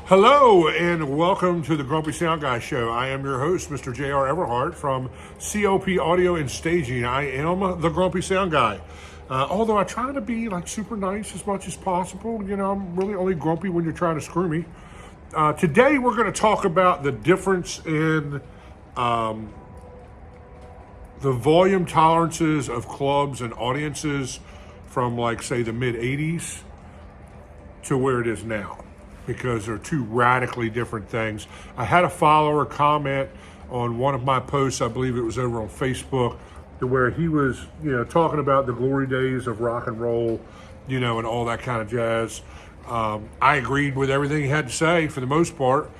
Hello and welcome to the Grumpy Sound Guy Show. I am your host, Mr. J.R. Everhart from COP Audio and Staging. I am the Grumpy Sound Guy. Although I try to be like super nice as much as possible, I'm really only grumpy when you're trying to screw me. Today we're going to talk about the difference in the volume tolerances of clubs and audiences from like say the mid 80s to where it is now, because they're two radically different things. I had a follower comment on one of my posts, I believe it was over on Facebook, to where he was, talking about the glory days of rock and roll, and all that kind of jazz. I agreed with everything he had to say for the most part.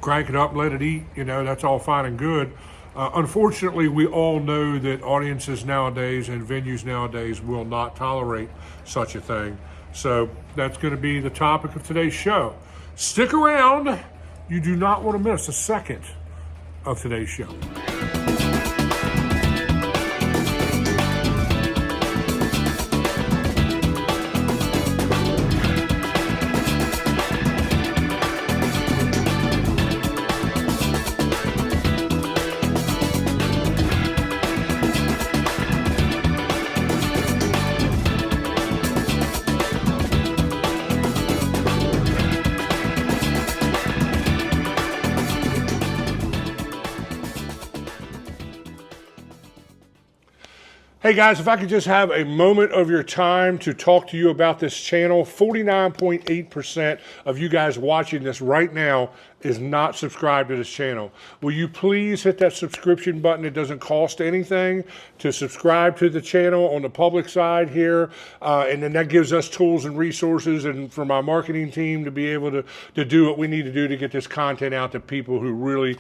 Crank it up, let it eat, that's all fine and good. Unfortunately, we all know that audiences nowadays and venues nowadays will not tolerate such a thing. So that's going to be the topic of today's show. Stick around. You do not want to miss a second of today's show. Hey guys, if I could just have a moment of your time to talk to you about this channel. 49.8% of you guys watching this right now is not subscribed to this channel. Will you please hit that subscription button? It doesn't cost anything to subscribe to the channel on the public side here. And then that gives us tools and resources and for my marketing team to be able to do what we need to do to get this content out to people who really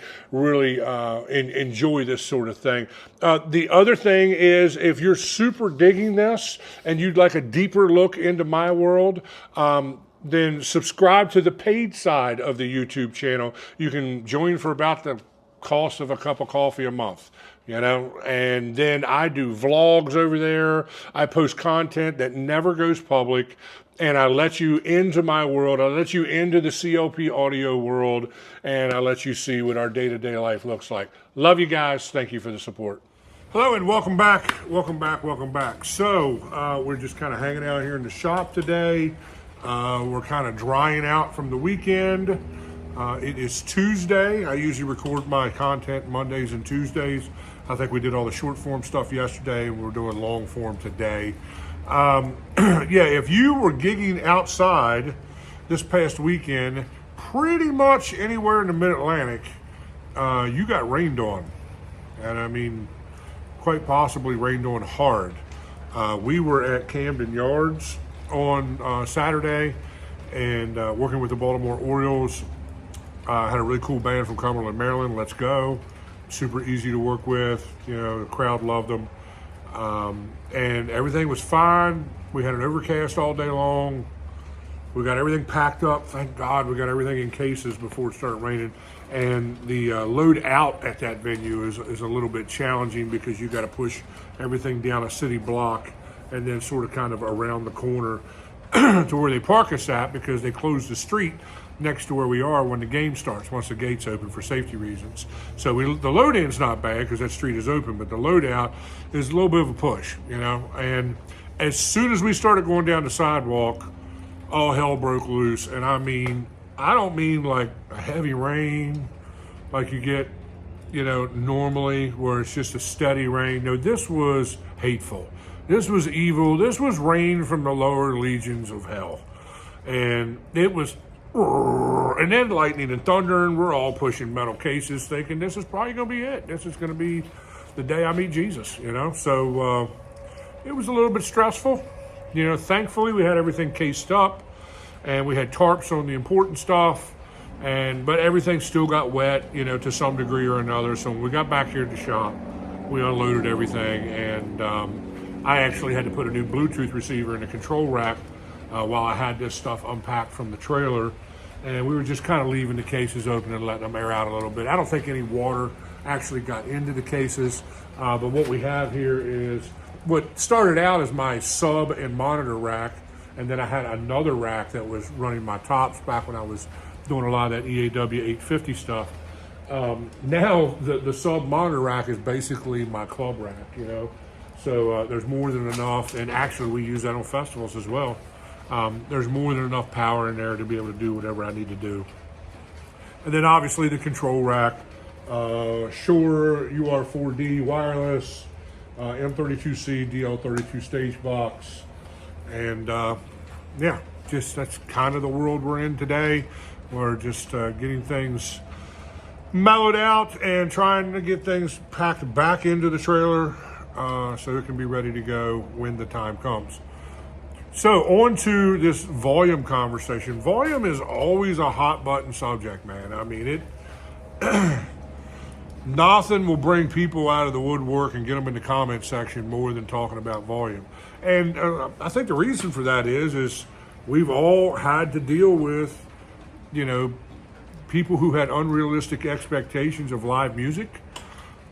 enjoy this sort of thing. The other thing is, if you're super digging this and you'd like a deeper look into my world, then subscribe to the paid side of the YouTube channel. You can join for about the cost of a cup of coffee a month, and then I do vlogs over there. I post content that never goes public, and I let you into my world. I let you into the COP audio world, and I let you see what our day-to-day life looks like. Love you guys. Thank you for the support. Hello and welcome back. Welcome back. So we're just kind of hanging out here in the shop today. We're kind of drying out from the weekend. It is Tuesday. I usually record my content Mondays and Tuesdays. I think we did all the short form stuff yesterday, and we're doing long form today. If you were gigging outside this past weekend, pretty much anywhere in the Mid-Atlantic, you got rained on. And I mean, quite possibly rained on hard. We were at Camden Yards on Saturday and working with the Baltimore Orioles. Had a really cool band from Cumberland, Maryland. Let's Go. Super easy to work with. The crowd loved them. And everything was fine. We had an overcast all day long. We got everything packed up. Thank God we got everything in cases before it started raining. And the load out at that venue is a little bit challenging because you got to push everything down a city block and then sort of kind of around the corner to where they park us at, because they close the street next to where we are when the game starts, once the gates open for safety reasons. So the load in's not bad because that street is open, but the load out is a little bit of a push, And as soon as we started going down the sidewalk, all hell broke loose. And I don't mean like a heavy rain like you get, normally, where it's just a steady rain. No, this was hateful. This was evil. This was rain from the lower legions of hell. And it was, and then lightning and thunder, and we're all pushing metal cases thinking this is probably going to be it. This is going to be the day I meet Jesus, So it was a little bit stressful. Thankfully we had everything cased up and we had tarps on the important stuff, but everything still got wet, to some degree or another. So when we got back here at the shop, we unloaded everything, and I actually had to put a new Bluetooth receiver in the control rack while I had this stuff unpacked from the trailer. And we were just kind of leaving the cases open and letting them air out a little bit. I don't think any water actually got into the cases, but what we have here is what started out as my sub and monitor rack And then I had another rack that was running my tops back when I was doing a lot of that EAW 850 stuff. Now the sub monitor rack is basically my club rack, you know. So there's more than enough, and actually we use that on festivals as well. There's more than enough power in there to be able to do whatever I need to do. And then obviously the control rack, Shure UR4D wireless, M32C DL32 stage box, and yeah, just that's kind of the world we're in today. We're just getting things mellowed out and trying to get things packed back into the trailer so it can be ready to go when the time comes. So on to this volume conversation. Volume is always a hot button subject, man. I mean, nothing will bring people out of the woodwork and get them in the comment section more than talking about volume. And I think the reason for that is we've all had to deal with, you know, people who had unrealistic expectations of live music,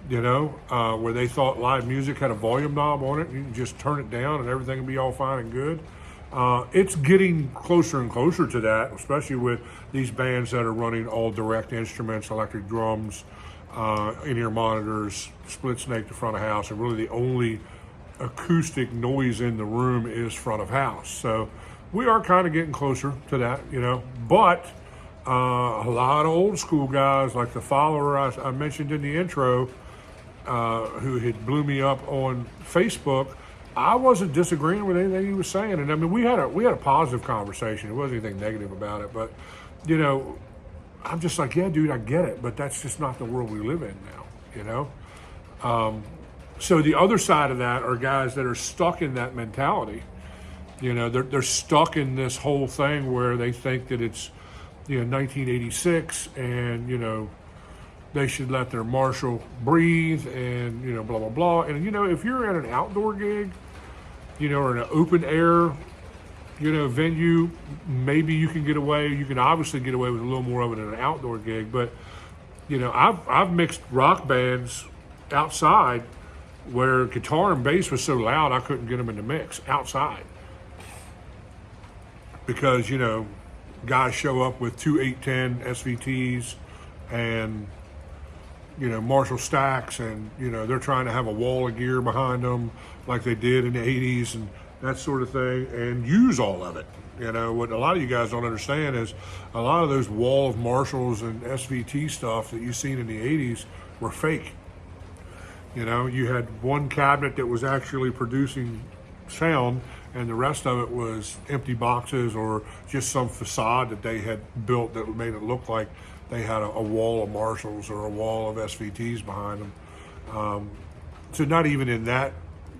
you know, where they thought live music had a volume knob on it. You can just turn it down and everything will be all fine and good. It's getting closer and closer to that, especially with these bands that are running all direct instruments, electric drums, in-ear monitors, split snake to front of house, and really the only acoustic noise in the room is front of house. So we are kind of getting closer to that, you know, but a lot of old school guys like the follower I mentioned in the intro, who had blew me up on Facebook, I wasn't disagreeing with anything he was saying. And I mean, we had a positive conversation. It wasn't anything negative about it, but you know, I'm just like, yeah, dude, I get it, but that's just not the world we live in now, you know? So the other side of that are guys that are stuck in that mentality. You know, they're stuck in this whole thing where they think that it's, you know, 1986 and, you know, they should let their Marshall breathe and, you know, blah, blah, blah. And, you know, if you're at an outdoor gig, you know, or an open air, you know, venue, maybe you can get away. You can obviously get away with a little more of it in an outdoor gig. But, you know, I've mixed rock bands outside where guitar and bass was so loud I couldn't get them in the mix outside. Because, you know, guys show up with two 810 SVTs and, you know, Marshall stacks, and, you know, they're trying to have a wall of gear behind them like they did in the 80s and that sort of thing, and use all of it. You know, what a lot of you guys don't understand is a lot of those wall of Marshalls and SVT stuff that you've seen in the 80s were fake. You know, you had one cabinet that was actually producing sound, and the rest of it was empty boxes or just some facade that they had built that made it look like they had a wall of Marshalls or a wall of SVTs behind them. So not even in that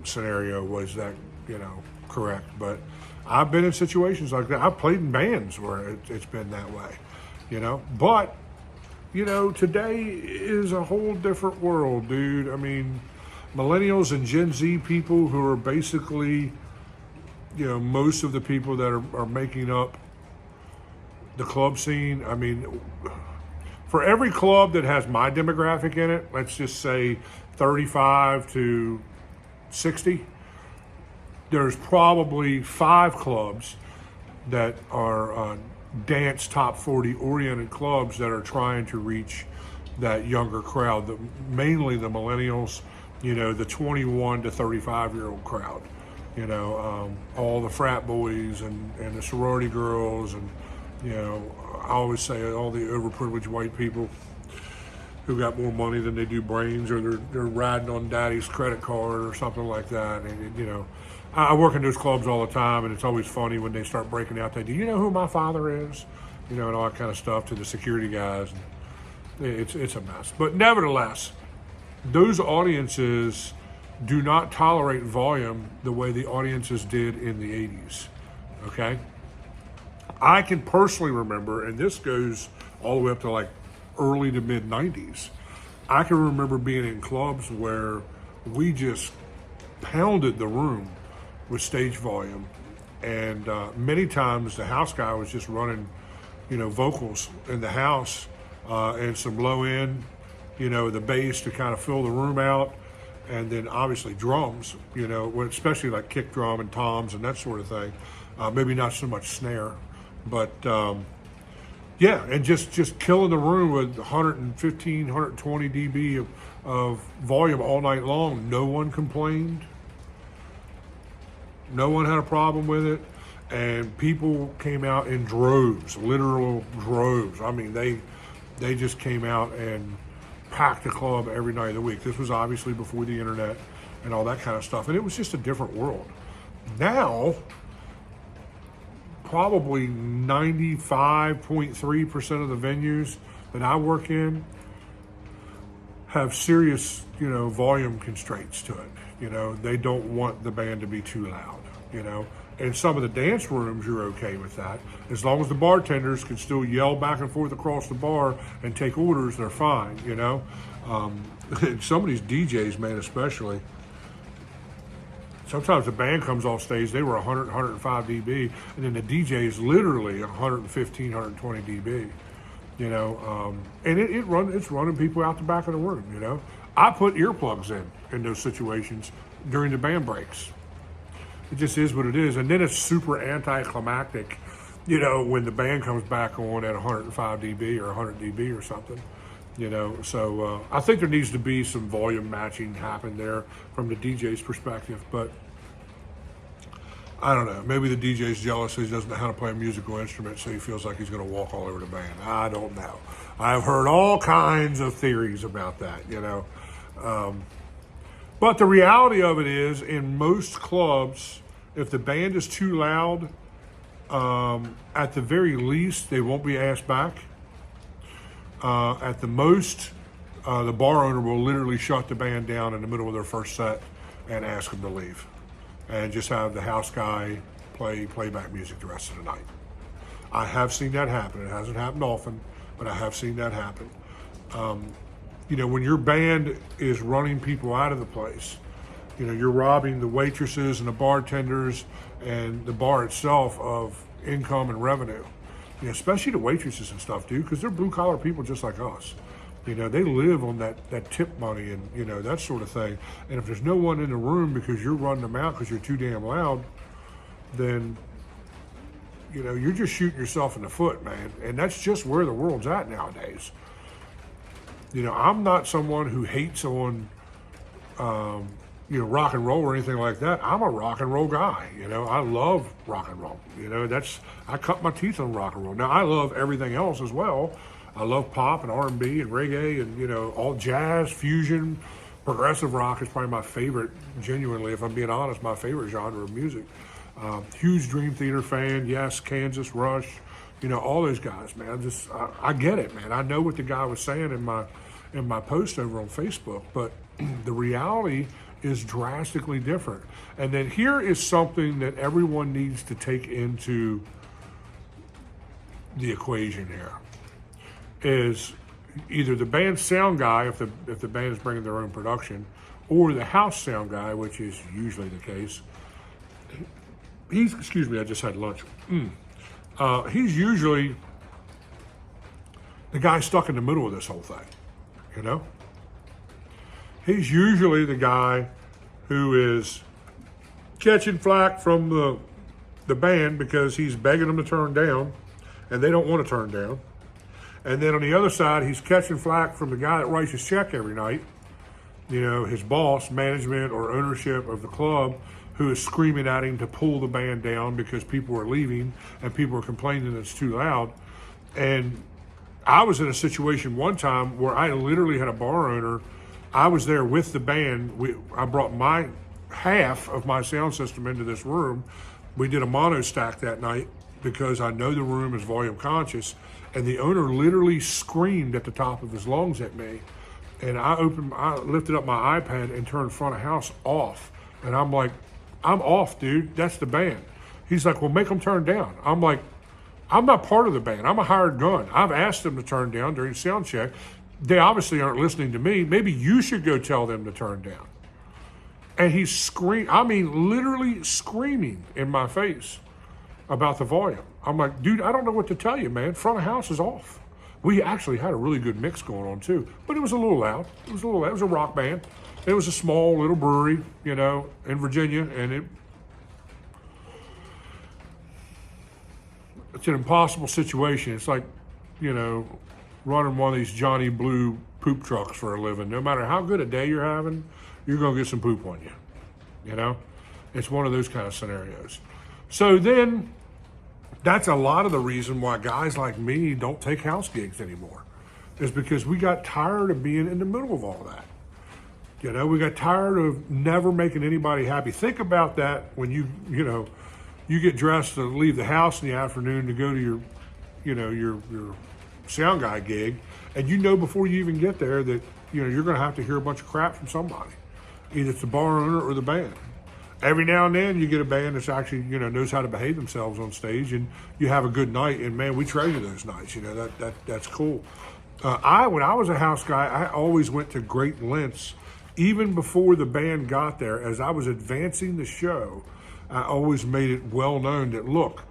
scenario was that, you know, correct. But I've been in situations like that. I've played in bands where it's been that way, you know. But, you know, today is a whole different world, dude. I mean, millennials and Gen Z people who are basically, you know, most of the people that are making up the club scene. I mean, for every club that has my demographic in it, let's just say 35 to 60, there's probably 5 clubs that are dance top 40 oriented clubs that are trying to reach that younger crowd, mainly the millennials, you know, the 21 to 35-year-old crowd. You know, all the frat boys and the sorority girls, and, you know, I always say all the overprivileged white people who got more money than they do brains, or they're riding on daddy's credit card or something like that. And, you know, I work in those clubs all the time, and it's always funny when they start breaking out. Do you know who my father is? You know, and all that kind of stuff to the security guys. And it's a mess. But nevertheless, those audiences do not tolerate volume the way the audiences did in the 80s, okay? I can personally remember, and this goes all the way up to like early to mid 90s, I can remember being in clubs where we just pounded the room with stage volume, and many times the house guy was just running, you know, vocals in the house and some low end, you know, the bass to kind of fill the room out. And then obviously drums, you know, especially like kick drum and toms and that sort of thing. Maybe not so much snare, but yeah, and just killing the room with 115, 120 dB of volume all night long. No one complained. No one had a problem with it. And people came out in droves, literal droves. I mean, they just came out and packed the club every night of the week. This was obviously before the internet and all that kind of stuff. And it was just a different world. Now, probably 95.3% of the venues that I work in have serious, volume constraints to it. They don't want the band to be too loud, And some of the dance rooms, you're okay with that. As long as the bartenders can still yell back and forth across the bar and take orders, they're fine, Some of these DJs, man, especially, sometimes the band comes off stage, they were 100, 105 dB, and then the DJ is literally 115, 120 dB, and it's running people out the back of the room, I put earplugs in those situations during the band breaks. It just is what it is. And then it's super anticlimactic, when the band comes back on at 105 dB or 100 dB or something. So I think there needs to be some volume matching happen there from the DJ's perspective, but I don't know. Maybe the DJ's jealous he doesn't know how to play a musical instrument, so he feels like he's going to walk all over the band. I don't know. I've heard all kinds of theories about that, but the reality of it is, in most clubs, if the band is too loud, at the very least, they won't be asked back. At the most, the bar owner will literally shut the band down in the middle of their first set and ask them to leave, and just have the house guy play playback music the rest of the night. I have seen that happen. It hasn't happened often, but I have seen that happen. When your band is running people out of the place, you're robbing the waitresses and the bartenders and the bar itself of income and revenue. Especially the waitresses and stuff, dude, because they're blue-collar people just like us. They live on that tip money and, that sort of thing. And if there's no one in the room because you're running them out because you're too damn loud, then, you're just shooting yourself in the foot, man. And that's just where the world's at nowadays. I'm not someone who hates on, rock and roll or anything like that. I'm a rock and roll guy. I love rock and roll. I cut my teeth on rock and roll. Now, I love everything else as well. I love pop and R&B and reggae and, all jazz, fusion, progressive rock is probably my favorite, genuinely, if I'm being honest, my favorite genre of music. Huge Dream Theater fan. Yes, Kansas, Rush, all those guys, man. I get it, man. I know what the guy was saying in my post over on Facebook, but the reality is drastically different. And then here is something that everyone needs to take into the equation here, is either the band sound guy, if the band is bringing their own production, or the house sound guy, which is usually the case. Excuse me, I just had lunch. He's usually the guy stuck in the middle of this whole thing, He's usually the guy who is catching flack from the band because he's begging them to turn down, and they don't want to turn down. And then on the other side, he's catching flack from the guy that writes his check every night, his boss, management, or ownership of the club, who is screaming at him to pull the band down because people are leaving and people are complaining that it's too loud. And I was in a situation one time where I literally had a bar owner. I was there with the band. I brought my half of my sound system into this room. We did a mono stack that night because I know the room is volume conscious. And the owner literally screamed at the top of his lungs at me. And I lifted up my iPad and turned front of house off. And I'm like, I'm off, dude. That's the band. He's like, well, make them turn down. I'm like, I'm not part of the band. I'm a hired gun. I've asked them to turn down during sound check. They obviously aren't listening to me. Maybe you should go tell them to turn down. And he's literally screaming in my face about the volume. I'm like, dude, I don't know what to tell you, man. Front of house is off. We actually had a really good mix going on too, but it was a little loud. It was a rock band. It was a small little brewery, in Virginia, and it's an impossible situation. It's like, running one of these Johnny Blue poop trucks for a living. No matter how good a day you're having, you're going to get some poop on you. It's one of those kind of scenarios. So then that's a lot of the reason why guys like me don't take house gigs anymore, is because we got tired of being in the middle of all that. We got tired of never making anybody happy. Think about that when you get dressed to leave the house in the afternoon to go to your sound guy gig, and before you even get there that you're going to have to hear a bunch of crap from somebody, either it's the bar owner or the band. Every now and then you get a band that's actually knows how to behave themselves on stage, and you have a good night, and man, we treasure those nights. That's cool. When I was a house guy, I always went to great lengths, even before the band got there. As I was advancing the show, I always made it well known that, look,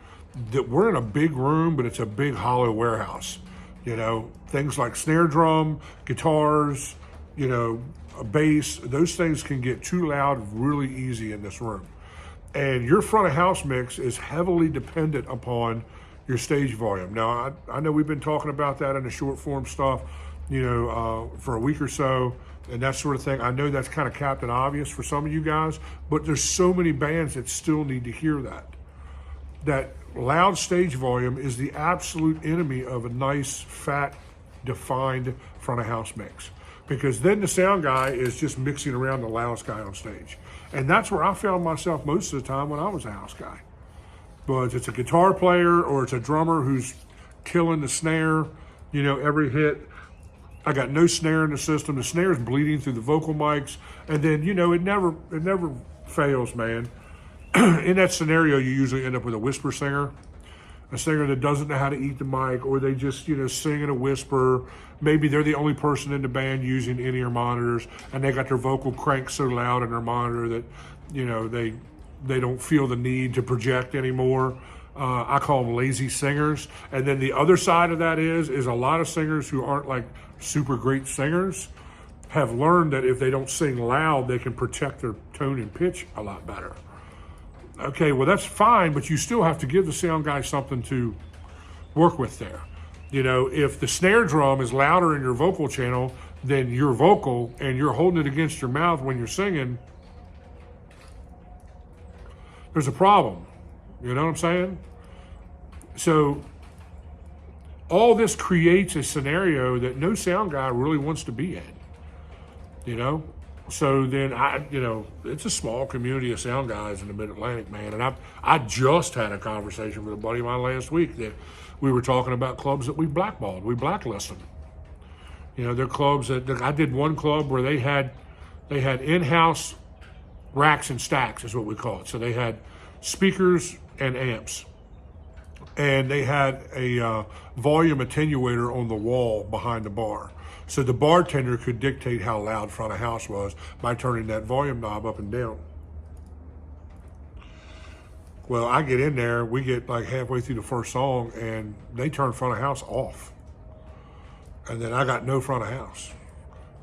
that we're in a big room, but it's a big hollow warehouse. Things like snare drum, guitars, a bass, those things can get too loud really easy in this room. And your front of house mix is heavily dependent upon your stage volume. Now, I know we've been talking about that in the short form stuff, for a week or so, and that sort of thing. I know that's kind of Captain Obvious for some of you guys, but there's so many bands that still need to hear that loud stage volume is the absolute enemy of a nice, fat, defined front of house mix. Because then the sound guy is just mixing around the loudest guy on stage. And that's where I found myself most of the time when I was a house guy. But it's a guitar player or it's a drummer who's killing the snare, every hit. I got no snare in the system. The snare is bleeding through the vocal mics. And then, it never fails, man. In that scenario, you usually end up with a whisper singer, a singer that doesn't know how to eat the mic, or they just, sing in a whisper. Maybe they're the only person in the band using in-ear monitors, and they got their vocal cranked so loud in their monitor that, they don't feel the need to project anymore. I call them lazy singers. And then the other side of that is a lot of singers who aren't like super great singers have learned that if they don't sing loud, they can protect their tone and pitch a lot better. Okay, well, that's fine, but you still have to give the sound guy something to work with there. If the snare drum is louder in your vocal channel than your vocal, and you're holding it against your mouth when you're singing, there's a problem. You know what I'm saying? So all this creates a scenario that no sound guy really wants to be in. So then it's a small community of sound guys in the Mid-Atlantic, man. And I just had a conversation with a buddy of mine last week that we were talking about clubs that we blackballed. We blacklisted them. They're clubs that I did one club where they had in-house racks and stacks is what we call it. So they had speakers and amps. And they had a volume attenuator on the wall behind the bar. So the bartender could dictate how loud front of house was by turning that volume knob up and down. Well, I get in there, we get like halfway through the first song, and they turn front of house off. And then I got no front of house.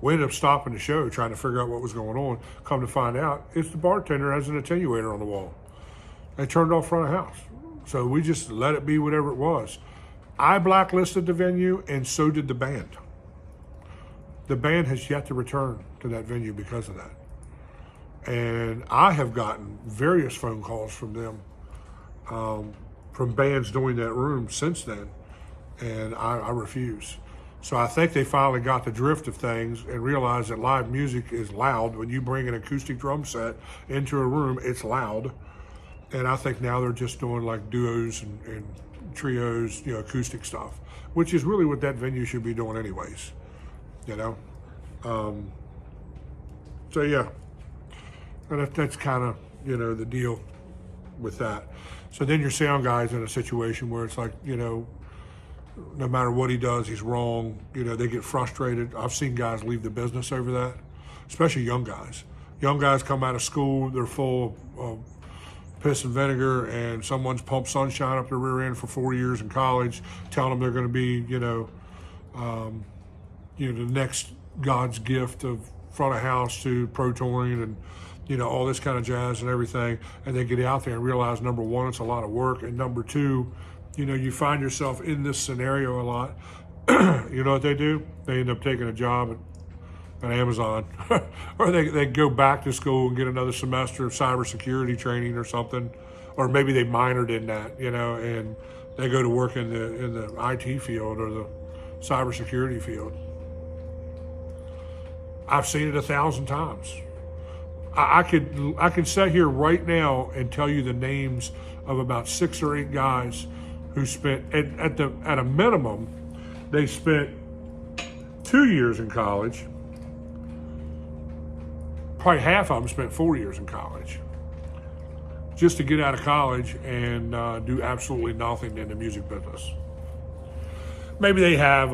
We ended up stopping the show, trying to figure out what was going on. Come to find out, it's the bartender has an attenuator on the wall. They turned off front of house. So we just let it be whatever it was. I blacklisted the venue, and so did the band. The band has yet to return to that venue because of that. And I have gotten various phone calls from them, from bands doing that room since then, and I refuse. So I think they finally got the drift of things and realized that live music is loud. When you bring an acoustic drum set into a room, it's loud. And I think now they're just doing like duos and trios, acoustic stuff, which is really what that venue should be doing anyways. So yeah, and that's kind of, the deal with that. So then your sound guy's in a situation where it's like, no matter what he does, he's wrong. They get frustrated. I've seen guys leave the business over that, especially young guys. Young guys come out of school, they're full of piss and vinegar, and someone's pumped sunshine up their rear end for 4 years in college, telling them they're going to be, the next God's gift of front of house to pro touring and, all this kind of jazz and everything. And they get out there and realize, number one, it's a lot of work. And number two, you find yourself in this scenario a lot. You know what they do? They end up taking a job at Amazon, or they go back to school and get another semester of cybersecurity training or something, or maybe they minored in that, and they go to work in the IT field or the cybersecurity field. I've seen it 1,000 times. I could sit here right now and tell you the names of about 6 or 8 guys who spent at a minimum, they spent 2 years in college. Probably half of them spent 4 years in college just to get out of college and do absolutely nothing in the music business. Maybe they have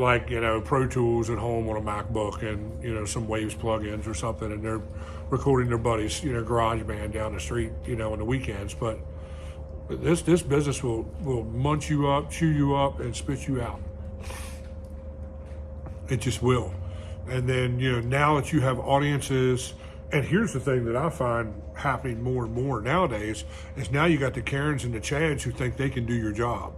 Pro Tools at home on a MacBook and some Waves plugins or something, and they're recording their buddies garage band down the street on the weekends. But this business will munch you up, chew you up, and spit you out. It just will. And then now that you have audiences, and here's the thing that I find happening more and more nowadays is now you got the Karens and the Chads who think they can do your job.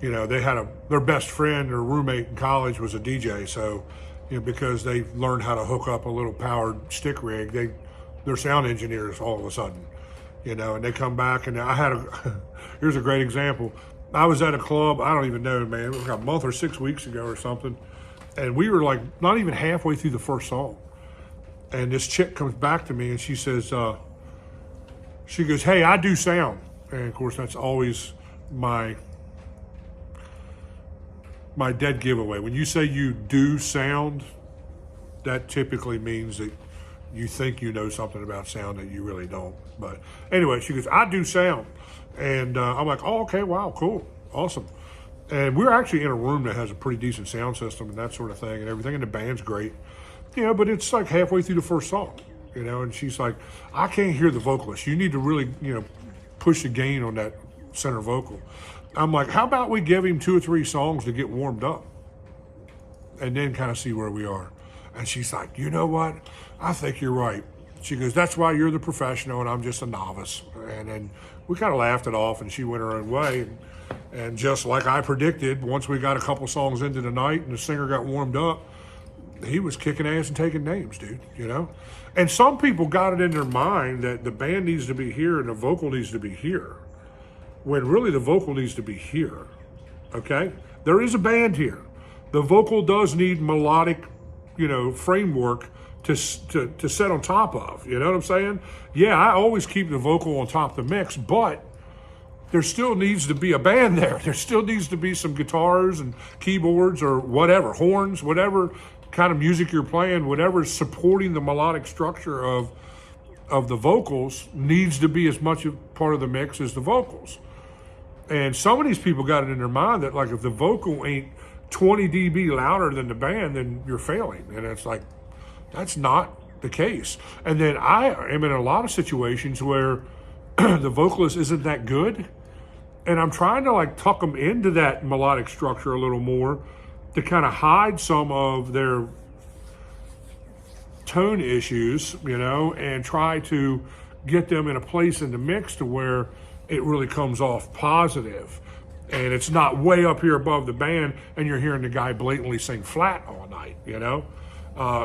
They had their best friend or roommate in college was a DJ, so because they learned how to hook up a little powered stick rig, they're sound engineers all of a sudden, and they come back. And I had here's a great example. I was at a club, I don't even know, man, it was like a month or 6 weeks ago or something, and we were not even halfway through the first song, and this chick comes back to me and she says, she goes, "Hey, I do sound." And of course that's always my dead giveaway. When you say you do sound, that typically means that you think you know something about sound that you really don't. But anyway, she goes, "I do sound." And I'm like, "Oh, okay, wow, cool, awesome." And we're actually in a room that has a pretty decent sound system and that sort of thing and everything, and the band's great, but it's like halfway through the first song, and she's like, "I can't hear the vocalist. You need to really, push the gain on that center vocal." I'm like, "How about we give him 2 or 3 songs to get warmed up and then kind of see where we are?" And she's like, "You know what? I think you're right." She goes, "That's why you're the professional and I'm just a novice." And then we kind of laughed it off and she went her own way. And just like I predicted, once we got a couple songs into the night and the singer got warmed up, he was kicking ass and taking names, dude, And some people got it in their mind that the band needs to be here and the vocal needs to be here, when really the vocal needs to be here, okay? There is a band here. The vocal does need melodic, framework to set on top of, you know what I'm saying? Yeah, I always keep the vocal on top of the mix, but there still needs to be a band there. There still needs to be some guitars and keyboards or whatever, horns, whatever kind of music you're playing, whatever is supporting the melodic structure of the vocals needs to be as much a part of the mix as the vocals. And some of these people got it in their mind that if the vocal ain't 20 dB louder than the band, then you're failing. And it's like, that's not the case. And then I am in a lot of situations where the vocalist isn't that good, and I'm trying to tuck them into that melodic structure a little more to kind of hide some of their tone issues, and try to get them in a place in the mix to where it really comes off positive. And it's not way up here above the band and you're hearing the guy blatantly sing flat all night,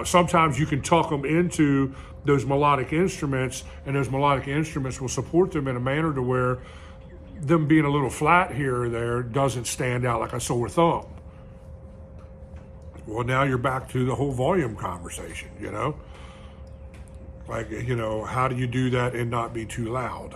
Sometimes you can tuck them into those melodic instruments, and those melodic instruments will support them in a manner to where them being a little flat here or there doesn't stand out like a sore thumb. Well, now you're back to the whole volume conversation, how do you do that and not be too loud,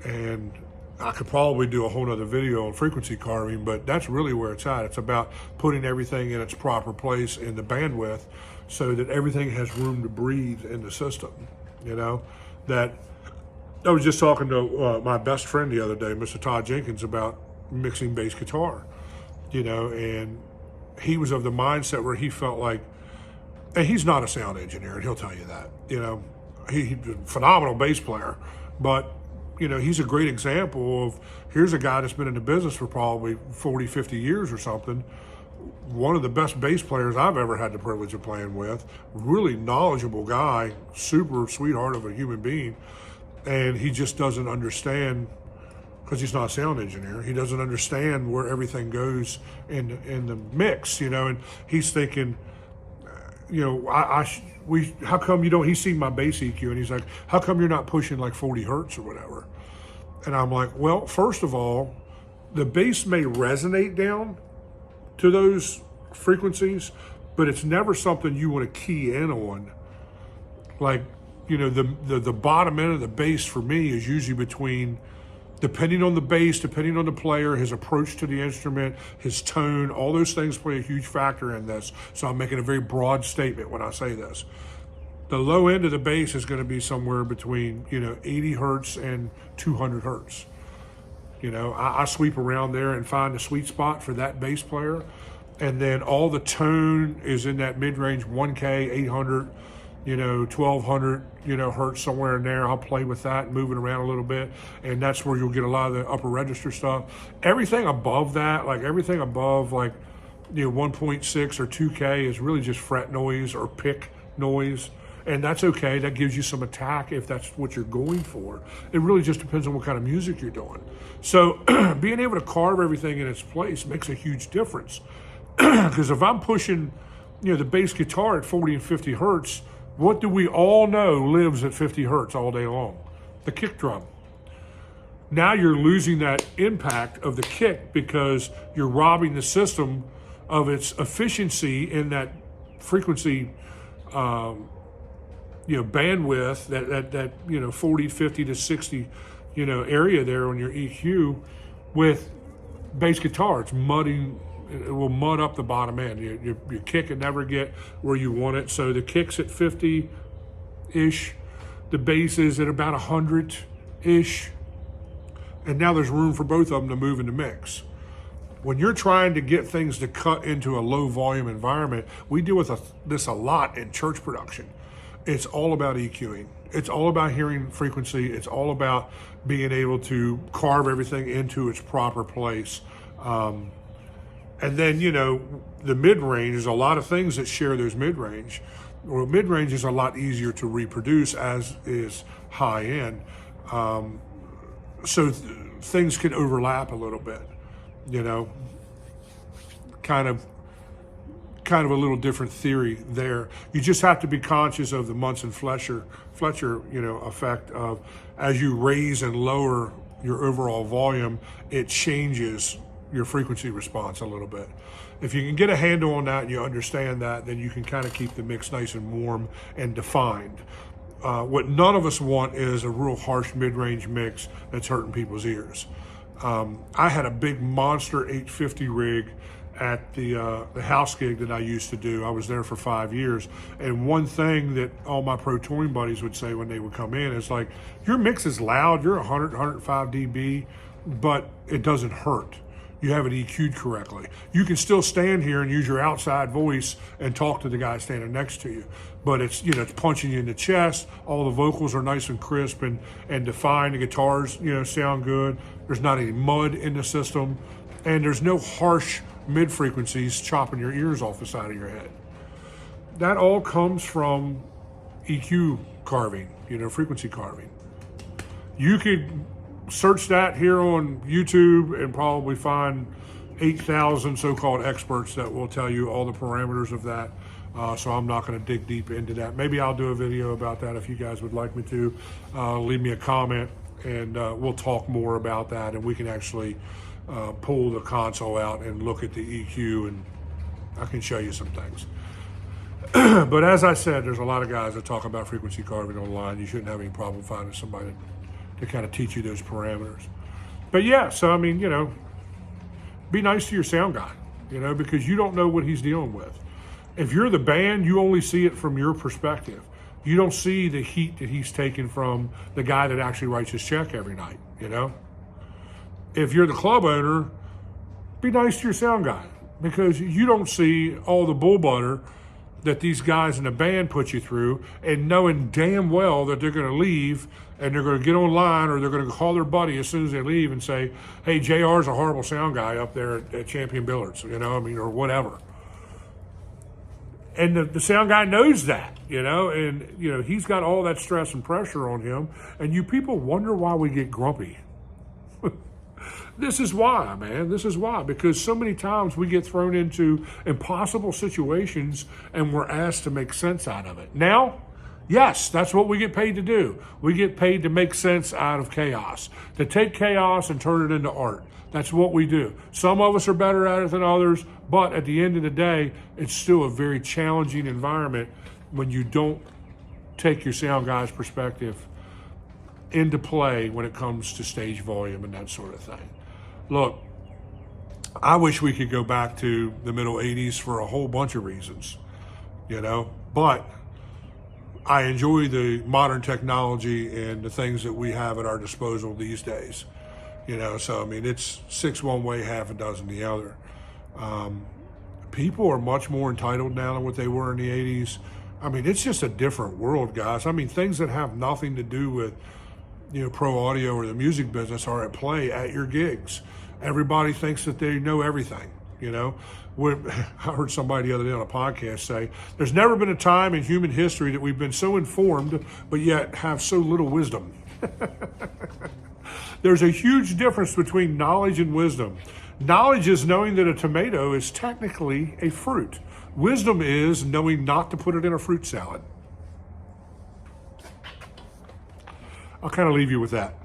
And I could probably do a whole nother video on frequency carving, but that's really where it's at. It's about putting everything in its proper place in the bandwidth so that everything has room to breathe in the system, That I was just talking to my best friend the other day, Mr. Todd Jenkins, about mixing bass guitar, and he was of the mindset where he felt like, and he's not a sound engineer, and he'll tell you that, he's a phenomenal bass player, but he's a great example of, here's a guy that's been in the business for probably 40, 50 years or something. One of the best bass players I've ever had the privilege of playing with, really knowledgeable guy, super sweetheart of a human being. And he just doesn't understand because he's not a sound engineer. He doesn't understand where everything goes in the mix, and he's thinking, how come you don't, he's seen my bass EQ and he's like, how come you're not pushing like 40 hertz or whatever? And I'm like, well, first of all, the bass may resonate down to those frequencies, but it's never something you want to key in on. Like, the bottom end of the bass for me is usually between, depending on the bass, depending on the player, his approach to the instrument, his tone, all those things play a huge factor in this. So I'm making a very broad statement when I say this. The low end of the bass is going to be somewhere between, 80 hertz and 200 hertz. I sweep around there and find a sweet spot for that bass player. And then all the tone is in that mid-range 1K, 800, 1200, hertz, somewhere in there. I'll play with that and move it around a little bit. And that's where you'll get a lot of the upper register stuff. Everything above that, like 1.6 or 2K is really just fret noise or pick noise. And that's okay. That gives you some attack if that's what you're going for. It really just depends on what kind of music you're doing. So being able to carve everything in its place makes a huge difference. Because if I'm pushing, the bass guitar at 40 and 50 hertz, what do we all know lives at 50 hertz all day long? The kick drum. Now you're losing that impact of the kick because you're robbing the system of its efficiency in that frequency, bandwidth, that 40, 50 to 60, area there on your EQ with bass guitar. It will mud up the bottom end. Your kick can never get where you want it. So the kick's at 50-ish, the bass is at about 100-ish, and now there's room for both of them to move in the mix. When you're trying to get things to cut into a low volume environment, we deal with this a lot in church production. It's all about EQing. It's all about hearing frequency. It's all about being able to carve everything into its proper place. And then, the mid-range, there's a lot of things that share those mid-range. Well, mid-range is a lot easier to reproduce, as is high-end. So things can overlap a little bit, kind of a little different theory there. You just have to be conscious of the Munson-Fletcher, effect of, as you raise and lower your overall volume, it changes your frequency response a little bit. If you can get a handle on that and you understand that, then you can kind of keep the mix nice and warm and defined. What none of us want is a real harsh mid-range mix that's hurting people's ears. I had a big monster 850 rig at the house gig that I used to do. I was there for 5 years. And one thing that all my pro touring buddies would say when they would come in is like, your mix is loud, you're 100, 105 dB, but it doesn't hurt. You have it EQ'd correctly. You can still stand here and use your outside voice and talk to the guy standing next to you. But it's, it's punching you in the chest. All the vocals are nice and crisp and defined. The guitars, sound good. There's not any mud in the system. And there's no harsh mid-frequencies chopping your ears off the side of your head. That all comes from EQ carving, frequency carving. You could search that here on YouTube and probably find 8,000 so-called experts that will tell you all the parameters of that. So I'm not going to dig deep into that. Maybe I'll do a video about that if you guys would like me to. Leave me a comment and we'll talk more about that, and we can actually pull the console out and look at the EQ, and I can show you some things. But as I said, there's a lot of guys that talk about frequency carving online. You shouldn't have any problem finding somebody to kind of teach you those parameters. But yeah, so be nice to your sound guy, because you don't know what he's dealing with. If you're the band, you only see it from your perspective. You don't see the heat that he's taking from the guy that actually writes his check every night, If you're the club owner, be nice to your sound guy, because you don't see all the bull butter that these guys in the band put you through, and knowing damn well that they're going to leave and they're going to get online, or they're going to call their buddy as soon as they leave and say, hey, JR's a horrible sound guy up there at Champion Billiards, or whatever. And the sound guy knows that, and he's got all that stress and pressure on him, and you people wonder why we get grumpy. This is why, man. This is why. Because so many times we get thrown into impossible situations and we're asked to make sense out of it. Now, yes, that's what we get paid to do. We get paid to make sense out of chaos, to take chaos and turn it into art. That's what we do. Some of us are better at it than others, but at the end of the day, it's still a very challenging environment when you don't take your sound guy's perspective into play when it comes to stage volume and that sort of thing. Look, I wish we could go back to the middle 80s for a whole bunch of reasons, but I enjoy the modern technology and the things that we have at our disposal these days. So I mean, it's 6 one way, half a dozen the other. People are much more entitled now than what they were in the 80s. I mean, it's just a different world, guys. I mean, things that have nothing to do with, pro audio or the music business are at play at your gigs. Everybody thinks that they know everything, I heard somebody the other day on a podcast say, there's never been a time in human history that we've been so informed, but yet have so little wisdom. There's a huge difference between knowledge and wisdom. Knowledge is knowing that a tomato is technically a fruit. Wisdom is knowing not to put it in a fruit salad. I'll kind of leave you with that.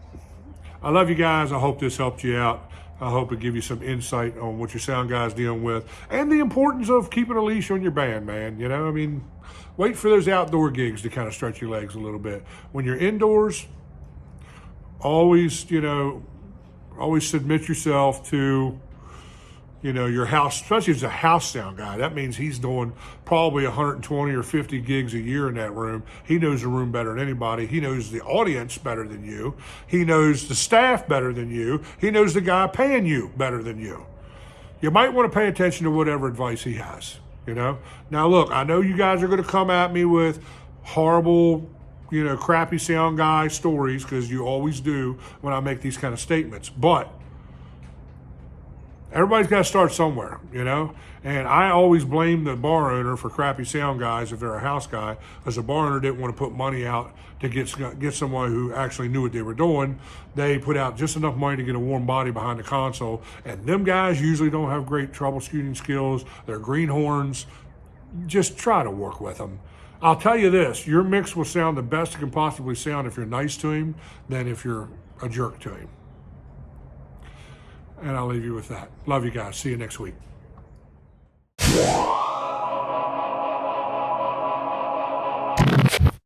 I love you guys. I hope this helped you out. I hope it give you some insight on what your sound guy's dealing with and the importance of keeping a leash on your band, man. Wait for those outdoor gigs to kind of stretch your legs a little bit. When you're indoors, always submit yourself to, your house, especially as a house sound guy. That means he's doing probably 120 or 50 gigs a year in that room. He knows the room better than anybody. He knows the audience better than you. He knows the staff better than you. He knows the guy paying you better than you. You might want to pay attention to whatever advice he has, Now, look, I know you guys are going to come at me with horrible, crappy sound guy stories, because you always do when I make these kind of statements. But everybody's got to start somewhere, And I always blame the bar owner for crappy sound guys if they're a house guy, because the bar owner didn't want to put money out to get someone who actually knew what they were doing. They put out just enough money to get a warm body behind the console, and them guys usually don't have great troubleshooting skills. They're greenhorns. Just try to work with them. I'll tell you this, your mix will sound the best it can possibly sound if you're nice to him than if you're a jerk to him. And I'll leave you with that. Love you guys. See you next week.